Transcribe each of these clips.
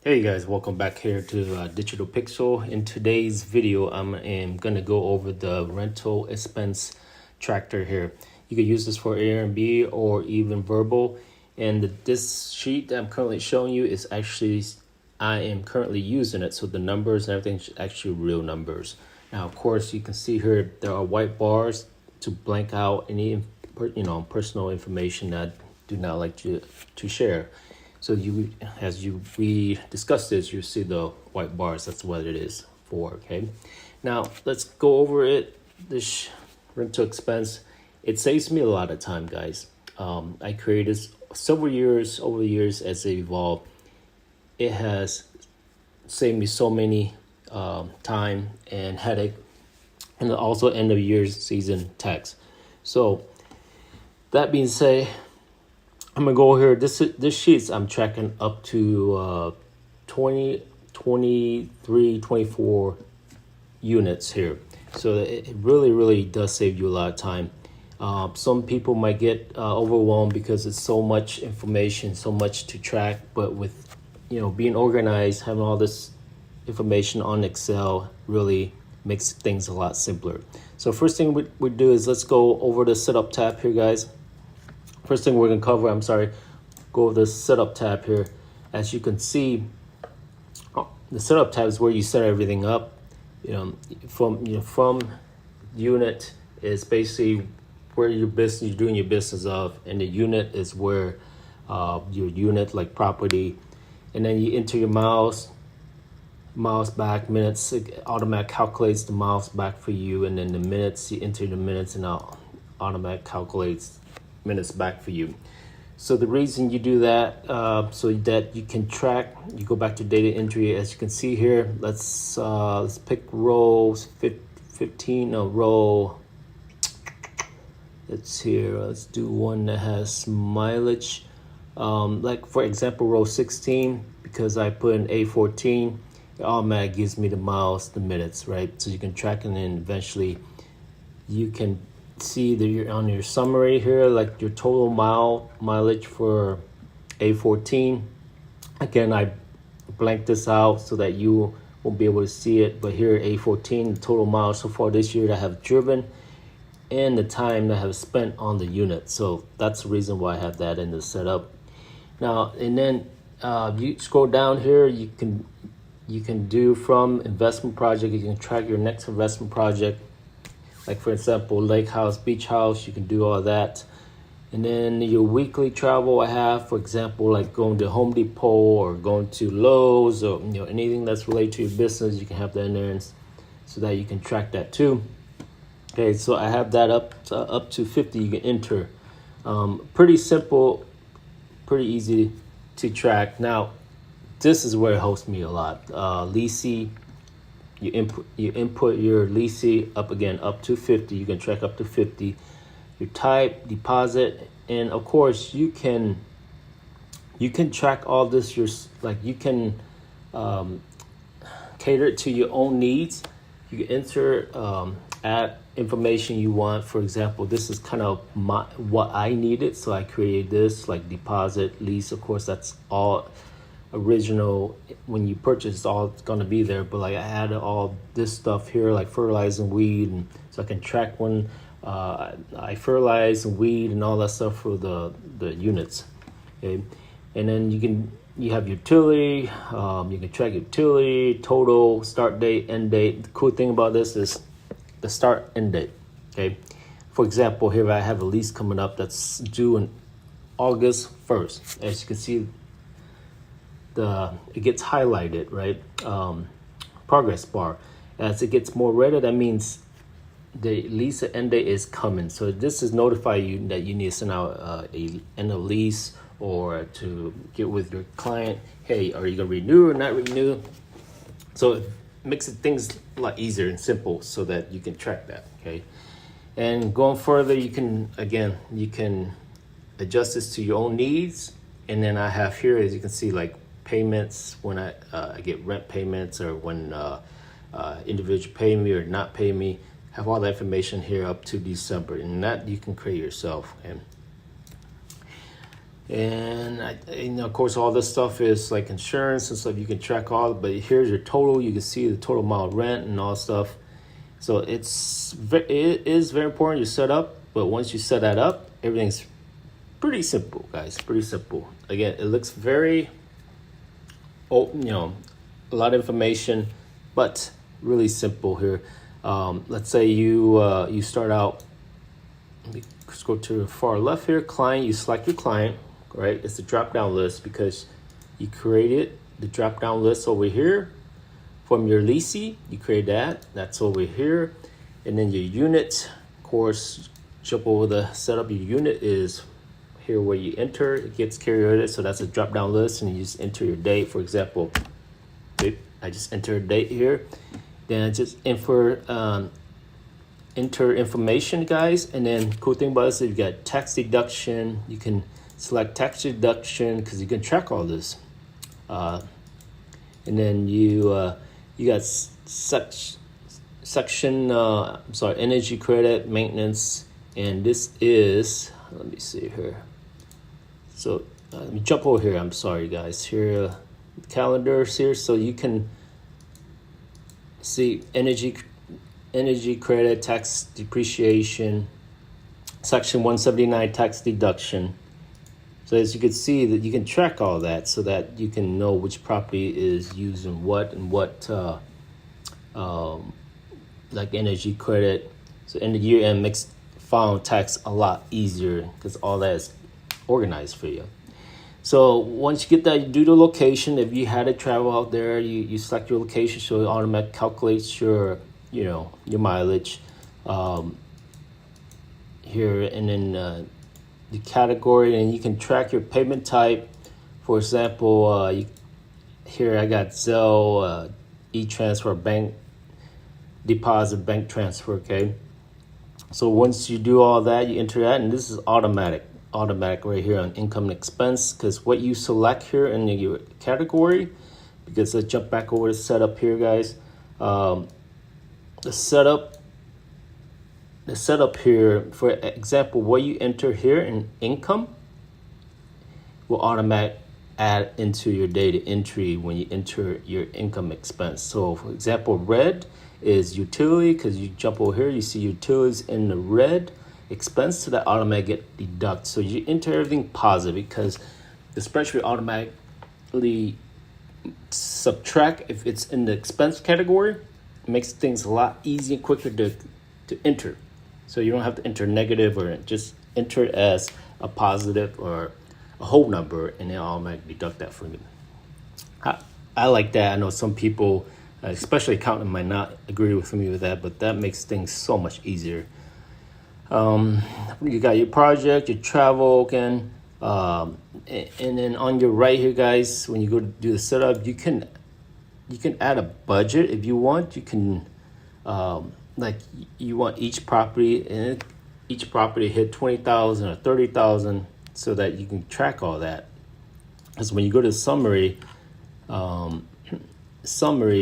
Hey guys, welcome back here to Digital Pixel. In today's video, I'm gonna go over the rental expense tracker here. You could use this for AIRNB or even VRBO. And this sheet that I'm currently showing you is actually, I am currently using it. So the numbers and everything is actually real numbers. Now, of course, you can see here, there are white bars to blank out any, personal information that I do not like to share. So we discussed this, you see the white bars, that's what it is for, okay? Now, let's go over it. This rental expense, it saves me a lot of time, guys. I created this over the years as it evolved. It has saved me so many time and headache, and also end of year season tax. So that being said, I'm gonna go here. This sheets I'm tracking up to 20, 23, 24 units here. So it really does save you a lot of time. Some people might get overwhelmed because it's so much information, so much to track. But with being organized, having all this information on Excel really makes things a lot simpler. So first thing we do is let's go over the setup tab here, guys. First thing we're gonna cover, go over the setup tab here. As you can see, the setup tab is where you set everything up. From unit is basically where you're doing your business of, and the unit is where your unit like property, and then you enter your miles back, minutes. It automatically calculates the miles back for you, and then the minutes, you enter the minutes and automatic calculates minutes back for you. So the reason you do that, so that you can track, you go back to data entry. As you can see here, let's pick row 15, row, let's do one that has mileage. Like for example, row 16, because I put in A14, it automatically gives me the miles, the minutes, right? So you can track, and then eventually you can see that you're on your summary here, like your total mileage for A14. Again, I blank this out so that you won't be able to see it, but here A14, the total miles so far this year that I have driven and the time that I have spent on the unit. So that's the reason why I have that in the setup. Now, and then you scroll down here, you can do from investment project, you can track your next investment project. Like for example, lake house, beach house, you can do all that. And then your weekly travel I have, for example, like going to Home Depot or going to Lowe's, or anything that's related to your business, you can have that in there, so that you can track that too. Okay, so I have that up to 50 you can enter. Pretty simple, pretty easy to track. Now, this is where it helps me a lot. Leasing. You input your leasing up to 50. You can track up to 50. Your type, deposit, and of course you can track all this. You can cater it to your own needs. You can enter add information you want. For example, this is kind of what I needed, so I created this, like deposit, lease. Of course, that's all original. When you purchase, it's all going to be there, but like I added all this stuff here, like fertilizing weed, and so I can track when I fertilize and weed and all that stuff for the units. Okay, and then you have utility. You can track utility, total, start date, end date. The cool thing about this is the start end date. Okay, for example, here I have a lease coming up that's due in August 1st. As you can see, it gets highlighted, right? Progress bar. As it gets more redder, that means the lease end date is coming. So this is notify you that you need to send out a end of lease, or to get with your client. Hey, are you gonna renew or not renew? So it makes things a lot easier and simple so that you can track that. Okay, and going further, you can adjust this to your own needs. And then I have here, as you can see, like payments, when I get rent payments, or when individual pay me or not pay me. Have all that information here up to December, and that you can create yourself. And And of course, all this stuff is like insurance and stuff. You can track all, but here's your total. You can see the total amount of rent and all stuff. So it is very important you set up. But once you set that up, everything's pretty simple, guys. Pretty simple. Again, it looks very, a lot of information, but really simple here. Let's say you start out. Let's go to the far left here. Client. You select your client. Right, it's the drop down list because you created the drop down list over here from your leasing. You create that's over here, and then your unit, of course, jump over the setup. Your unit is here where you enter, it gets carried, so that's a drop down list, and you just enter your date. For example, I just enter a date here, then I just enter information, guys. And then cool thing about this is you got tax deduction. You can select tax deduction because you can track all this, and then you got section energy credit, maintenance, and this is, let me see here. So let me jump over here. I'm sorry, guys. Here, calendars here, so you can see energy credit, tax depreciation, section 179 tax deduction. So as you can see, that you can track all that so that you can know which property is using what and what, like energy credit. So in the year end makes filing tax a lot easier because all that is organized for you. So once you get that, you do the location. If you had to travel out there, you select your location, so it automatically calculates your mileage here, and then the category, and you can track your payment type. For example, here I got Zelle, e-transfer, bank deposit, bank transfer. Okay, so once you do all that, you enter that, and this is automatic right here on income and expense, because what you select here in your category, because let's jump back over to setup here, guys. The setup here, for example, what you enter here in income will automatically add into your data entry when you enter your income expense. So for example, red is utility, because you jump over here, you see utilities in the red expense, so that automatically get deducted. So you enter everything positive because the spreadsheet automatically subtract if it's in the expense category. It makes things a lot easier and quicker to enter. So you don't have to enter negative, or just enter it as a positive or a whole number, and they'll automatically deduct that from you. I like that. I know some people, especially accountant, might not agree with me with that, but that makes things so much easier. You got your project, your travel again, and then on your right here, guys, when you go to do the setup, you can add a budget if you want. You can like you want each property hit 20,000 or 30,000, so that you can track all that. Because when you go to summary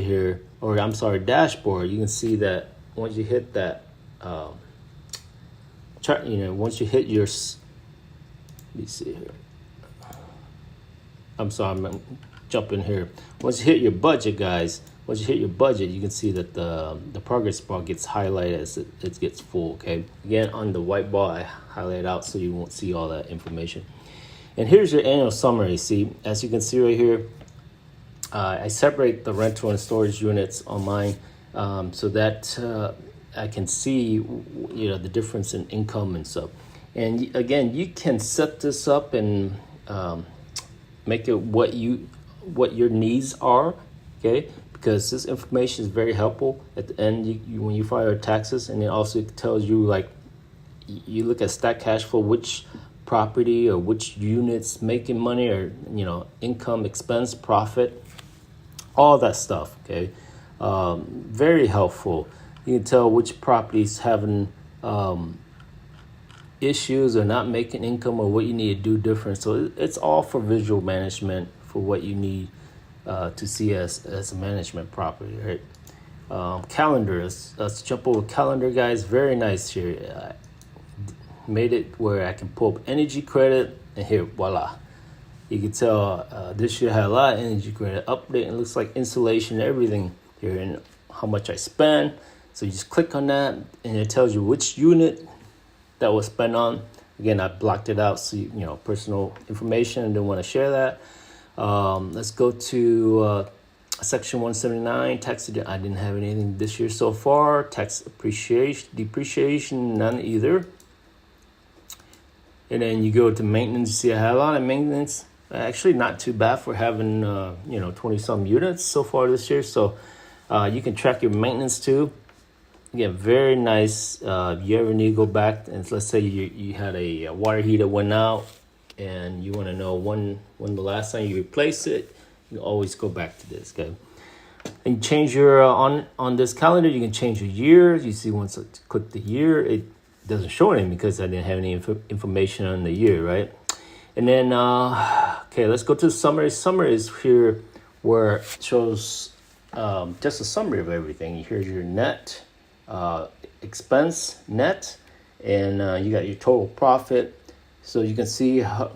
here, or I'm sorry, dashboard, you can see that once you hit that once you hit your, let me see here. I'm sorry, I'm jumping here. Once you hit your budget, guys, once you hit your budget, you can see that the progress bar gets highlighted as it gets full. Okay, again, on the white bar, I highlight it out so you won't see all that information. And here's your annual summary. See, as you can see right here, I separate the rental and storage units on mine, so that I can see the difference in income and stuff. And again, you can set this up and make it what your needs are. Okay, because this information is very helpful at the end when you file your taxes, and it also tells you, like, you look at stat cash flow, which property or which units making money, or income, expense, profit, all that stuff. Okay, very helpful. You can tell which properties having issues or not making income, or what you need to do different. So it's all for visual management for what you need to see as a management property, right? Calendar, let's jump over calendar, guys. Very nice here. Made it where I can pull up energy credit, and here, voila. You can tell this year had a lot of energy credit update, and it looks like insulation, everything here, and how much I spend. So you just click on that, and it tells you which unit that was spent on. Again, I blocked it out, so you know, personal information. I didn't want to share that. Let's go to section 179, tax. I didn't have anything this year so far. Tax depreciation, none either. And then you go to maintenance. You see I had a lot of maintenance. Actually, not too bad for having 20-some units so far this year. So you can track your maintenance too. Again, very nice. You ever need to go back and let's say you had a water heater went out and you want to know when the last time you replaced it, you always go back to this, okay? And you change your on this calendar, you can change your year. You see, once I click the year, it doesn't show anything because I didn't have any information on the year, right? And then okay, let's go to the summary. Summary is here where it shows just a summary of everything. Here's your net expense net, and you got your total profit, so you can see how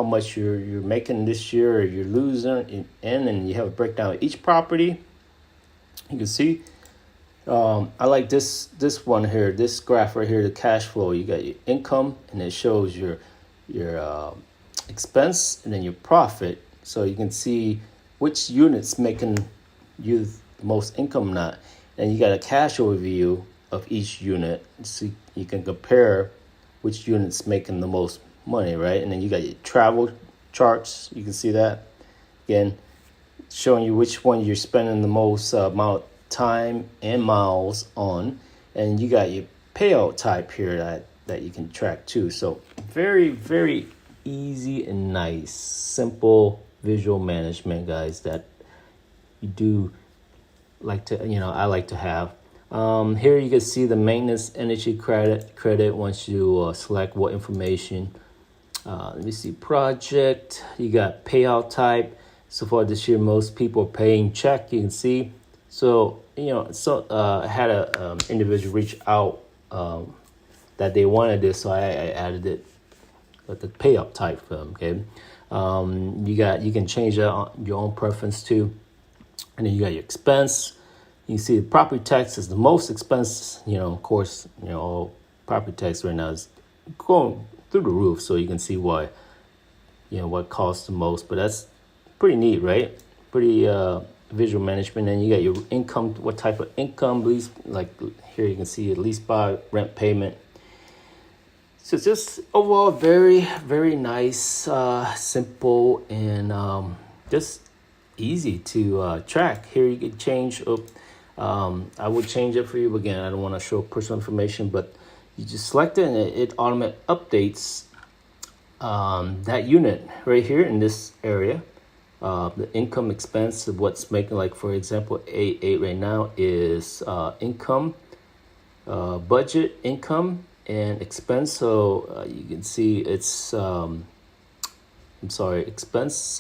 much you're making this year or you're losing, and you have a breakdown of each property. You can see I like this one here, this graph right here, the cash flow. You got your income, and it shows your expense and then your profit, so you can see which units making you the most income, not. And you got a cash overview of each unit, so you can compare which unit's making the most money, right? And then you got your travel charts. You can see that again, showing you which one you're spending the most amount of time and miles on. And you got your payout type here that you can track too. So very, very easy and nice, simple visual management, guys, that you do like to, I like to have. Here you can see the maintenance energy credit once you select what information. Let me see, project. You got payout type. So far this year, most people are paying check. You can see. So I had a individual reach out that they wanted this, so I added it with the payout type for them. Okay, you can change that on your own preference too. And then you got your expense. You see the property tax is the most expense. Of course, all property tax right now is going through the roof. So you can see why, what costs the most. But that's pretty neat, right? Pretty visual management. And you got your income, what type of income, lease, like here you can see at least by rent payment. So it's just overall very, very nice, simple, and just easy to track. Here you can change I would change it for you, but again, I don't want to show personal information, but you just select it and it automatically updates that unit right here in this area. The income expense of what's making, like for example, A8 right now is income, budget, income, and expense. So you can see it's expense,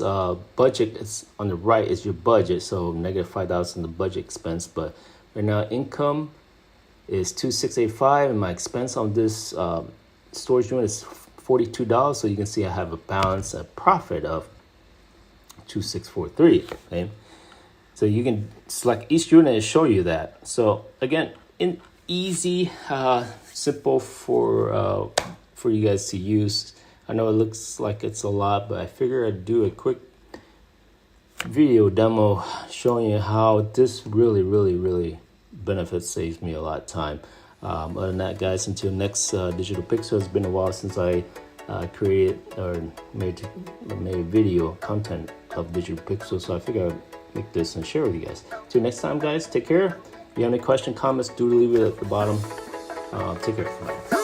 budget is on the right is your budget, so -5,000 the budget expense. But right now income is $2,685, and my expense on this storage unit is $42. So you can see I have a balance, a profit of $2,643. Okay, so you can select each unit and show you that. So again, easy, simple for you guys to use. I know it looks like it's a lot, but I figure I'd do a quick video demo showing you how this really, really, really benefits, saves me a lot of time. Other than that, guys, until next Digital Pixel. It's been a while since I created or made a video content of Digital Pixel, so I figured I'd make this and share with you guys. Till next time, guys, take care. If you have any questions, comments, do leave it at the bottom. Take care. Bye.